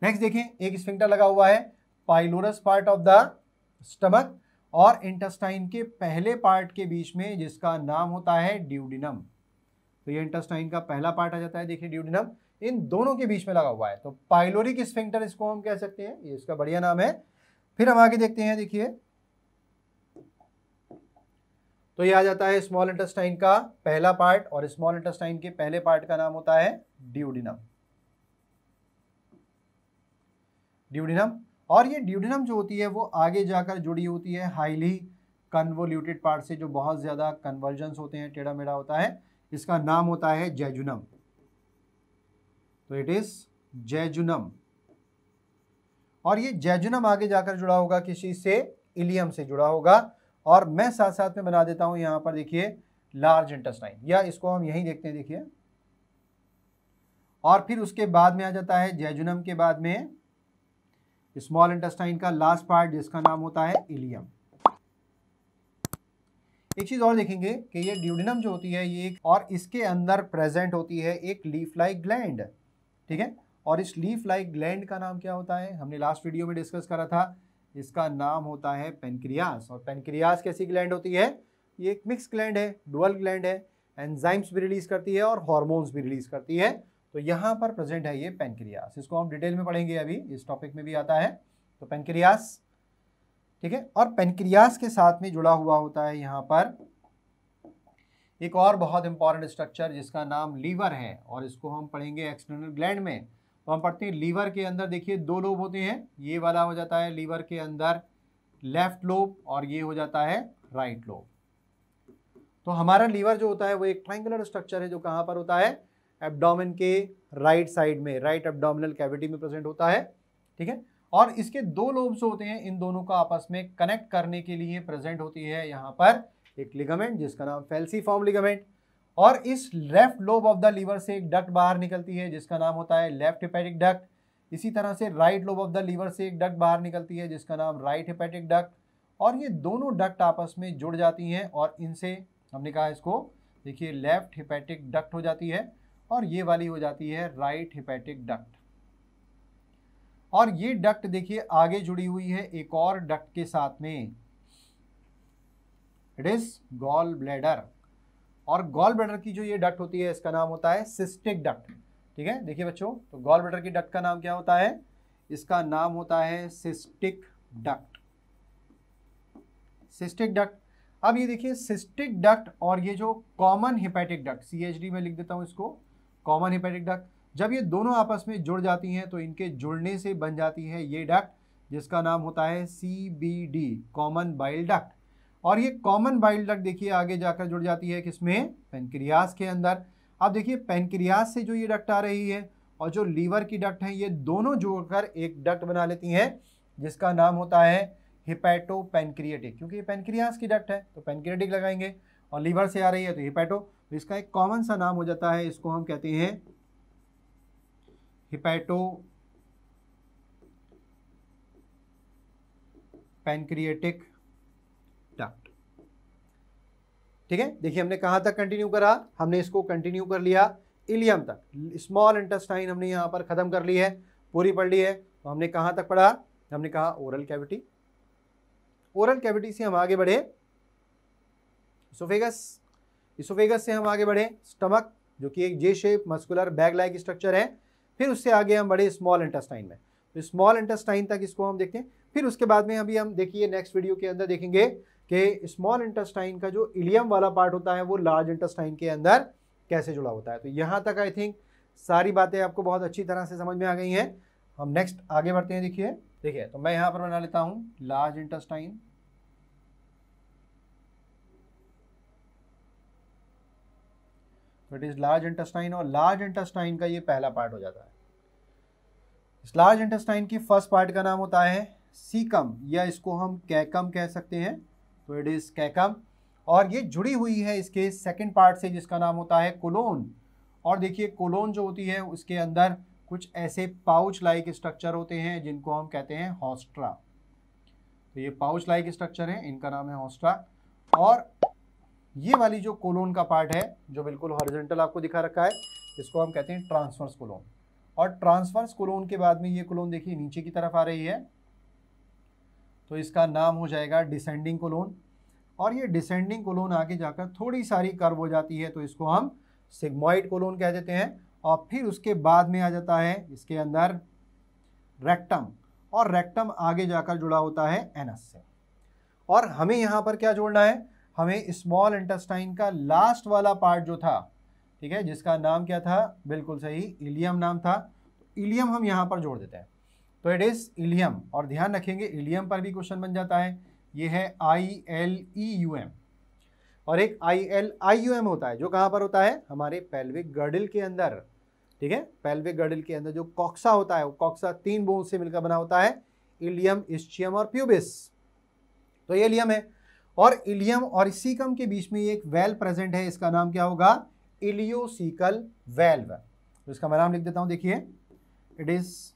नेक्स्ट देखें, एक स्फिंक्टर लगा हुआ है pylorus part of the stomach और इंटेस्टाइन के पहले पार्ट के बीच में, जिसका नाम होता है ड्यूडेनम। तो ये इंटेस्टाइन का पहला पार्ट आ जाता है, देखिए ड्यूडेनम इन दोनों के बीच में लगा हुआ है, तो पाइलोरिक स्फिंक्टर इसको हम कह सकते हैं, ये इसका बढ़िया नाम है। फिर हम आगे देखते हैं, देखिए तो ये आ जाता है स्मॉल इंटेस्टाइन का पहला पार्ट, और स्मॉल इंटेस्टाइन के पहले पार्ट का नाम होता है ड्यूडेनम। ड्यूडेनम, और ये ड्यूडेनम जो होती है वो आगे जाकर जुड़ी होती है हाईली कन्वोल्यूटेड पार्ट से, जो बहुत ज़्यादा कन्वर्जेंस होते हैं, टेढ़ा मेढ़ा होता है, इसका नाम होता है जेजुनम। तो इट इज जेजुनम, और ये जेजुनम आगे जाकर जुड़ा होगा किसी से, इलियम से जुड़ा होगा। और मैं साथ साथ में बना देता हूं यहाँ पर, देखिए लार्ज इंटेस्टाइन, या इसको हम यहीं देखते हैं, देखिए। और फिर उसके बाद में आ जाता है जेजुनम के बाद में स्मॉल इंटेस्टाइन का लास्ट पार्ट, जिसका नाम होता है इलियम। एक चीज और देखेंगे कि ये ड्यूडेनम जो होती है ये, और इसके अंदर प्रेजेंट होती है एक लीफ लाइक ग्लैंड। ठीक है, और इस लीफ लाइक ग्लैंड का नाम क्या होता है, हमने लास्ट वीडियो में डिस्कस करा था, इसका नाम होता है पेनक्रियास। और पेनक्रियास कैसी ग्लैंड होती है, ये एक मिक्स ग्लैंड है, डुअल ग्लैंड है, एंजाइम्स भी रिलीज करती है और हार्मोन्स भी रिलीज करती है। तो यहाँ पर प्रेजेंट है ये पेनक्रियास, इसको हम डिटेल में पढ़ेंगे, अभी इस टॉपिक में भी आता है। तो पेनक्रियास, ठीक है, और पेनक्रियास के साथ में जुड़ा हुआ होता है यहाँ पर एक और बहुत इंपॉर्टेंट स्ट्रक्चर जिसका नाम लीवर है, और इसको हम पढ़ेंगे एक्सटर्नल ग्लैंड में। तो हम पढ़ते हैं लीवर के अंदर, देखिए 2 लोब होते हैं, ये वाला हो जाता है लीवर के अंदर लेफ्ट लोब, और ये हो जाता है राइट लोब। तो हमारा लीवर जो होता है वो एक ट्रायंगुलर स्ट्रक्चर है, जो कहाँ पर होता है, एब्डोमेन के राइट साइड में, राइट एब्डोमिनल कैविटी में प्रेजेंट होता है। ठीक है, और इसके 2 लोब्स होते हैं, इन दोनों का आपस में कनेक्ट करने के लिए प्रेजेंट होती है यहाँ पर एक लिगामेंट, जिसका नाम फैल्सीफॉर्म लिगामेंट। और इस left lobe of the liver से एक डक्ट बाहर निकलती है, जिसका नाम होता है लेफ्ट हेपेटिक डक्ट। इसी तरह से right lobe of the liver से एक डक्ट बाहर निकलती है, जिसका नाम राइट हेपेटिक डक्ट। और ये दोनों डक्ट आपस में जुड़ जाती हैं, और इनसे हमने कहा इसको, देखिए लेफ्ट हेपेटिक डक्ट हो जाती है, और ये वाली हो जाती है राइट हेपेटिक डक्ट। और ये डक्ट देखिए आगे जुड़ी हुई है एक और डक्ट के साथ में, इट इज गॉल ब्लैडर। और गॉल ब्लैडर की जो ये डक्ट होती है इसका नाम होता है सिस्टिक डक्ट। ठीक है, देखिए बच्चों, तो गॉल ब्लैडर की डक्ट का नाम क्या होता है, इसका नाम होता है सिस्टिक डक्ट। Cystic duct. अब ये देखिए सिस्टिक डक्ट और ये जो कॉमन हेपेटिक डक्ट, CHD में लिख देता हूँ इसको, कॉमन हेपेटिक डक्ट, जब ये दोनों आपस में जुड़ जाती हैं तो इनके जुड़ने से बन जाती है ये डक्ट जिसका नाम होता है CBD, कॉमन बाइल डक्ट। और ये कॉमन बाइल डक्ट देखिए आगे जाकर जुड़ जाती है किसमें, पेनक्रियास के अंदर। अब देखिए पेनक्रियास से जो ये डक्ट आ रही है और जो लीवर की डक्ट है, ये दोनों जोड़कर एक डक्ट बना लेती हैं जिसका नाम होता है हिपैटो पेनक्रिएटिक, क्योंकि ये पेनक्रियास की डक्ट है तो पेनक्रिएटिक लगाएंगे, और लीवर से आ रही है तो हिपैटो, तो इसका एक कॉमन सा नाम हो जाता है, इसको हम कहते हैं हिपैटो पेनक्रिएटिक डक्ट। ठीक है, देखिए हमने कहाँ तक कंटिन्यू करा, हमने इसको कंटिन्यू कर लिया इलियम तक, स्मॉल इंटेस्टाइन हमने यहाँ पर खत्म कर ली है, पूरी पढ़ ली है। तो हमने कहाँ तक पढ़ा, हमने कहा ओरल कैविटी, ओरल कैविटी से हम आगे बढ़े इसोफेगस, इसोफेगस से हम आगे बढ़े स्टमक जो कि एक जे shape muscular bag like structure है, फिर उससे आगे हम बढ़े स्मॉल इंटेस्टाइन में, तो स्मॉल इंटेस्टाइन तक इसको हम देखते हैं। फिर उसके बाद में अभी हम देखिए नेक्स्ट वीडियो के अंदर देखेंगे कि स्मॉल इंटेस्टाइन का जो इलियम वाला पार्ट होता है वो लार्ज इंटेस्टाइन के अंदर कैसे जुड़ा होता है। तो यहाँ तक आई थिंक सारी बातें आपको बहुत अच्छी तरह से समझ में आ गई हैं। हम नेक्स्ट आगे बढ़ते हैं। देखिए तो मैं यहाँ पर बना लेता हूँ लार्ज इंटेस्टाइन, तो इट इज लार्ज इंटेस्टाइन, और लार्ज इंटेस्टाइन का ये पहला पार्ट हो जाता है। इस लार्ज इंटेस्टाइन की फर्स्ट पार्ट का नाम होता है सीकम, या इसको हम कैकम कह सकते हैं, तो इट इज कैकम, और ये जुड़ी हुई है इसके सेकंड पार्ट से जिसका नाम होता है कोलोन। और देखिए कोलोन जो होती है उसके अंदर कुछ ऐसे पाउच लाइक स्ट्रक्चर होते हैं जिनको हम कहते हैं हॉस्ट्रा, तो ये पाउच लाइक स्ट्रक्चर है, इनका नाम है हॉस्ट्रा। और ये वाली जो कोलोन का पार्ट है जो बिल्कुल हॉरिजॉन्टल आपको दिखा रखा है, इसको हम कहते हैं ट्रांसवर्स कोलोन। और ट्रांसवर्स कोलोन के बाद में ये कोलोन देखिए नीचे की तरफ आ रही है, तो इसका नाम हो जाएगा डिसेंडिंग कोलोन। और ये डिसेंडिंग कोलोन आगे जाकर थोड़ी सारी कर्व हो जाती है, तो इसको हम सिग्मॉइड कोलोन कह देते हैं। और फिर उसके बाद में आ जाता है इसके अंदर रेक्टम, और रेक्टम आगे जाकर जुड़ा होता है एनस से। और हमें यहाँ पर क्या जोड़ना है, हमें स्मॉल इंटेस्टाइन का लास्ट वाला पार्ट जो था, ठीक है, जिसका नाम क्या था, बिल्कुल सही इलियम नाम था, तो इलियम हम यहाँ पर जोड़ देते हैं, तो इट इज इलियम। और ध्यान रखेंगे इलियम पर भी क्वेश्चन बन जाता है, ये है ILEUM, और एक ILIUM होता है जो कहाँ पर होता है, हमारे पेल्विक गर्डल के अंदर, ठीक है, पेल्विक गर्डल के अंदर जो कॉक्सा होता है, वो कॉक्सा 3 बोन से मिलकर बना होता है, इलियम, इस्चियम और प्यूबिस, तो ये इलियम है। और इलियम और सीकम के बीच में एक वेल्व प्रेजेंट है, इसका नाम क्या होगा, इलियोसीकल वेल्व, तो इसका मैं नाम लिख देता हूं, देखिए इट इज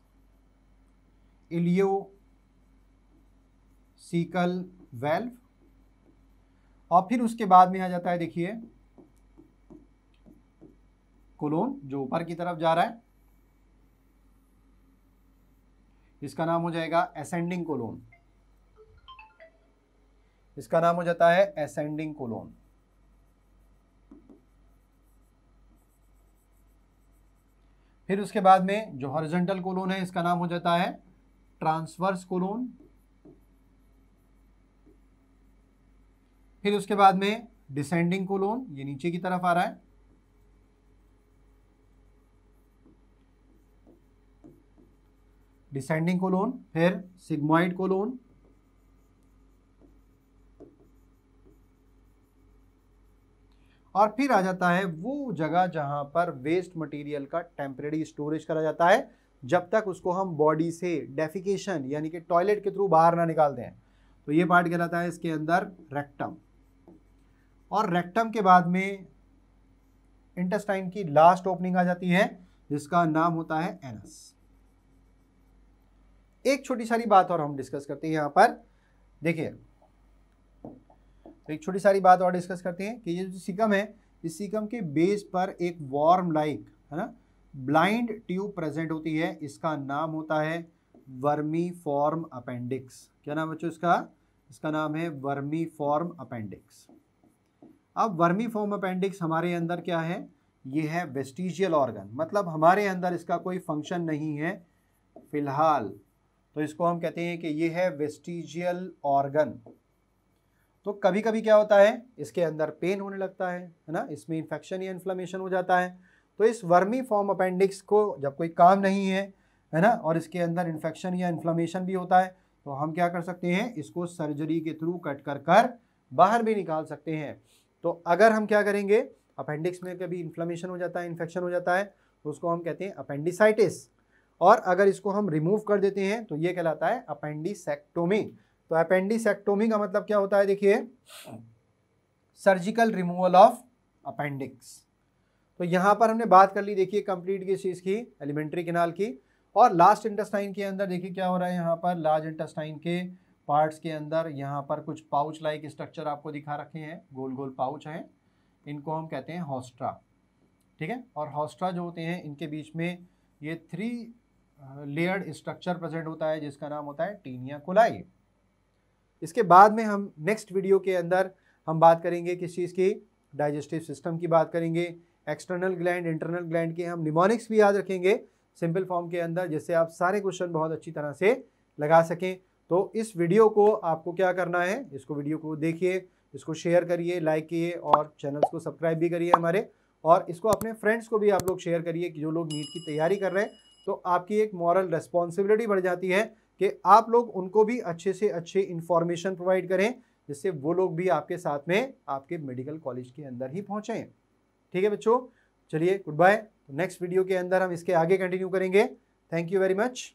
इलियोसीकल वेल्व। और फिर उसके बाद में आ जाता है देखिए कोलोन जो ऊपर की तरफ जा रहा है, इसका नाम हो जाएगा असेंडिंग कोलोन, इसका नाम हो जाता है असेंडिंग कोलोन। फिर उसके बाद में जो हॉरिजॉन्टल कोलोन है इसका नाम हो जाता है ट्रांसवर्स कोलोन। फिर उसके बाद में डिसेंडिंग कोलोन, ये नीचे की तरफ आ रहा है, डिसेंडिंग कोलोन, फिर सिग्मॉइड कोलोन, और फिर आ जाता है वो जगह जहां पर वेस्ट मटेरियल का टेम्परेरी स्टोरेज करा जाता है जब तक उसको हम बॉडी से डेफिकेशन यानी कि टॉयलेट के थ्रू बाहर ना निकालते हैं, तो ये पार्ट कहलाता है इसके अंदर रेक्टम। और रेक्टम के बाद में इंटेस्टाइन की लास्ट ओपनिंग आ जाती है जिसका नाम होता है एनस। एक छोटी सारी बात और हम डिस्कस करते हैं यहाँ पर, देखिए तो एक छोटी सारी बात और डिस्कस करते हैं कि ये जो सीकम है, इस सीकम के बेस पर एक वॉर्म लाइक, है ना, ब्लाइंड ट्यूब प्रेजेंट होती है, इसका नाम होता है वर्मीफॉर्म अपेंडिक्स। क्या नाम बच्चों इसका, इसका नाम है वर्मीफॉर्म अपेंडिक्स। अब वर्मीफॉर्म अपेंडिक्स हमारे अंदर क्या है, ये है वेस्टिजियल ऑर्गन, मतलब हमारे अंदर इसका कोई फंक्शन नहीं है फिलहाल, तो इसको हम कहते हैं कि ये है वेस्टिजियल ऑर्गन। तो तो कभी कभी क्या होता है, इसके अंदर पेन होने लगता है ना, इसमें इन्फेक्शन या इन्फ्लेमेशन हो जाता है। तो इस वर्मी फॉर्म अपेंडिक्स को जब कोई काम नहीं है ना, और इसके अंदर इन्फेक्शन या इन्फ्लेमेशन भी होता है, तो हम क्या कर सकते हैं, इसको सर्जरी के थ्रू कट कर बाहर भी निकाल सकते हैं। तो अगर हम क्या करेंगे, अपेंडिक्स में कभी इन्फ्लेमेशन हो जाता है, इन्फेक्शन हो जाता है, तो उसको हम कहते हैं अपेंडिसाइटिस। और अगर इसको हम रिमूव कर देते हैं तो ये कहलाता है अपेंडिसेक्टोमी। तो अपेंडिसेक्टोमी का मतलब क्या होता है, देखिए, सर्जिकल रिमूवल ऑफ अपेंडिक्स। तो यहाँ पर हमने बात कर ली, देखिए, कंप्लीट किस चीज़ की, एलिमेंट्री कैनाल की। और लास्ट इंटेस्टाइन के अंदर देखिए क्या हो रहा है, यहाँ पर लार्ज इंटेस्टाइन के पार्ट्स के अंदर यहाँ पर कुछ पाउच लाइक स्ट्रक्चर आपको दिखा रखे हैं, गोल गोल पाउच हैं, इनको हम कहते हैं हॉस्ट्रा, ठीक है। और हॉस्ट्रा जो होते हैं, इनके बीच में ये 3 लेयर्ड स्ट्रक्चर प्रेजेंट होता है, जिसका नाम होता है टीनिया कोलाई। इसके बाद में हम नेक्स्ट वीडियो के अंदर हम बात करेंगे किस चीज़ की, डाइजेस्टिव सिस्टम की बात करेंगे, एक्सटर्नल ग्लैंड, इंटरनल ग्लैंड के हम निमोनिक्स भी याद रखेंगे सिंपल फॉर्म के अंदर, जिससे आप सारे क्वेश्चन बहुत अच्छी तरह से लगा सकें। तो इस वीडियो को आपको क्या करना है, इसको वीडियो को देखिए, इसको शेयर करिए, लाइक किए, और चैनल्स को सब्सक्राइब भी करिए हमारे, और इसको अपने फ्रेंड्स को भी आप लोग शेयर करिए कि जो लोग नीट की तैयारी कर रहे हैं। तो आपकी एक मॉरल रिस्पॉन्सिबिलिटी बढ़ जाती है कि आप लोग उनको भी अच्छे से अच्छे इन्फॉर्मेशन प्रोवाइड करें, जिससे वो लोग भी आपके साथ में आपके मेडिकल कॉलेज के अंदर ही पहुँचें। ठीक है बच्चों, चलिए गुड बाय। नेक्स्ट वीडियो के अंदर हम इसके आगे कंटिन्यू करेंगे। Thank you very much.